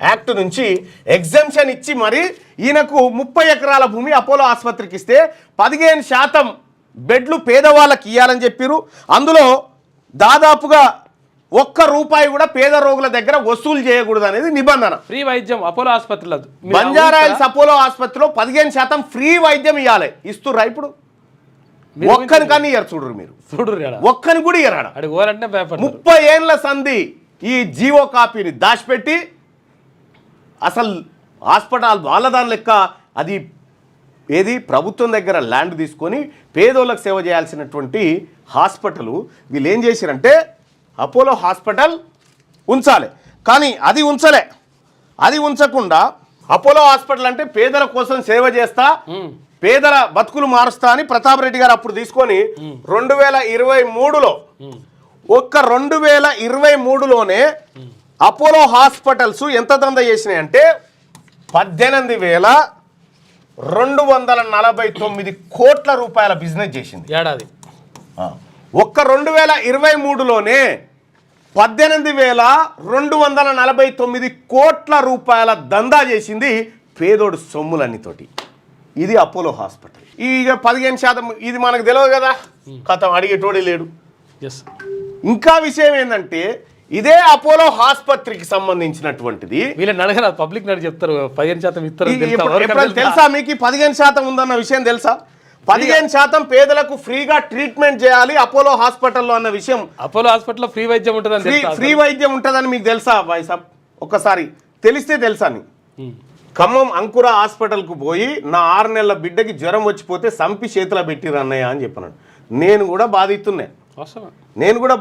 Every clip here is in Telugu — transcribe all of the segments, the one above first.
యాక్ట్ నుంచి ఎగ్జంప్షన్ ఇచ్చి మరి ఈయనకు 30 ఎకరాల భూమి అపోలో ఆసుపత్రికి ఇస్తే 15% బెడ్లు పేదవాళ్ళకి ఇవ్వాలని చెప్పారు. అందులో దాదాపుగా ₹1 కూడా పేద రోగుల దగ్గర వసూలు చేయకూడదు అనేది నిబంధన. ఫ్రీ వైద్యం అపోలో ఆసుపత్రిలో, బంజారాహిల్స్ అపోలో ఆసుపత్రిలో 15% ఫ్రీ వైద్యం ఇవ్వాలి. ఇస్తుర్రా ఇప్పుడు? ఒక్కని కానీ ఇయ్యారు. చూడరు మీరు, ఒక్కని కూడా ఇయ్యరాడు. 30 ఏళ్ళ సంధి ఈ జీవో కాపీని దాచిపెట్టి అసలు హాస్పిటల్ వాళ్ళ దాని లెక్క అది ఏది ప్రభుత్వం దగ్గర ల్యాండ్ తీసుకొని పేదోళ్ళకి సేవ చేయాల్సినటువంటి హాస్పిటల్ వీళ్ళు ఏం చేశారంటే అపోలో హాస్పిటల్ ఉంచాలి, కానీ అది ఉంచలే. అది ఉంచకుండా అపోలో హాస్పిటల్ అంటే పేదల కోసం సేవ చేస్తా, పేదల బతుకులు మారుస్తా అని ప్రతాప్ రెడ్డి గారు అప్పుడు తీసుకొని 2023లో 2023లోనే అపోలో హాస్పిటల్స్ ఎంత దందా చేసినాయి అంటే 18,249 కోట్ల రూపాయల బిజినెస్ చేసింది ఏడాది. 2023లోనే 18,249 కోట్ల రూపాయల దందా చేసింది పేదోడు సొమ్ములన్నితోటి. ఇది అపోలో హాస్పిటల్. ఇక 15% ఇది మనకు తెలియదు కదా, కథం అడిగేటోడే లేడు. ఇంకా విషయం ఏంటంటే ఇదే అపోలో ఆసుపత్రికి సంబంధించినటువంటిది వీళ్ళని అడగరా, పబ్లిక్ నడి చెప్తారు 15% ఇస్తారు. తెలుసా మీకు 15% ఉందన్న విషయం తెలుసా? 15% పేదలకు ఫ్రీగా ట్రీట్మెంట్ చేయాలి అపోలో హాస్పిటల్లో అన్న విషయం. అపోలో హాస్పిటల్లో ఫ్రీ వైద్యం ఉంటుందని, ఫ్రీ వైద్యం ఉంటుందని మీకు తెలుసా భాయ్ సాబ్? ఒక్కసారి తెలిస్తే తెలుసా అని. ఖమ్మం అంకుర హాస్పిటల్కు పోయి నా 6 నెలల బిడ్డకి జ్వరం వచ్చిపోతే సంపి చేతిలో పెట్టిరు అన్నయ్య అని చెప్పన్నాడు. నేను కూడా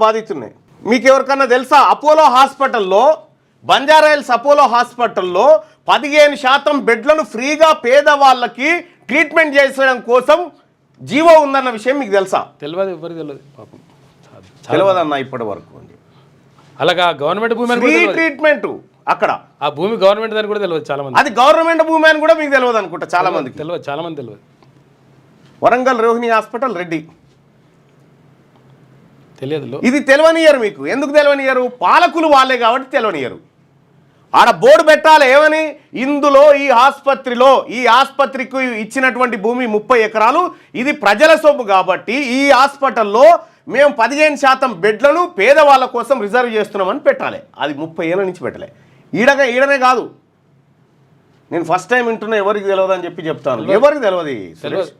బాధితున్నాయి. మీకు ఎవరికన్నా తెలుసా? అపోలో హాస్పిటల్లో, బంజారాహిల్స్ అపోలో హాస్పిటల్లో 15% బెడ్లను ఫ్రీగా పేదవాళ్ళకి ట్రీట్మెంట్ చేసడం కోసం జీవో ఉందన్న విషయం మీకు తెలుసా? తెలియదన్న ఇప్పటి వరకు. అలాగా గవర్నమెంట్ భూమి ట్రీట్మెంట్ అక్కడ ఆ భూమి గవర్నమెంట్ అని కూడా తెలియదు చాలా మంది. అది గవర్నమెంట్ భూమి అని కూడా మీకు తెలియదు అనుకుంటా చాలా మందికి. తెలియదు. వరంగల్ రోహిణి హాస్పిటల్ రెడ్డి తెలియదు. ఇది తెలియనియరు మీకు. ఎందుకు తెలియనియరు? పాలకులు వాళ్ళే కాబట్టి తెలియనియరు. ఆడ బోర్డు పెట్టాలి ఏమని, ఇందులో ఈ ఆసుపత్రికి ఇచ్చినటువంటి భూమి 30 ఎకరాలు ఇది ప్రజల సొమ్ము కాబట్టి ఈ హాస్పిటల్లో మేము 15% బెడ్లను పేదవాళ్ళ కోసం రిజర్వ్ చేస్తున్నామని పెట్టాలి. అది 30 ఏళ్ళ నుంచి పెట్టలే. ఈడనే కాదు, నేను ఫస్ట్ టైం వింటున్నా. ఎవరికి తెలియదు అని చెప్పి చెప్తాను. ఎవరికి తెలియదు.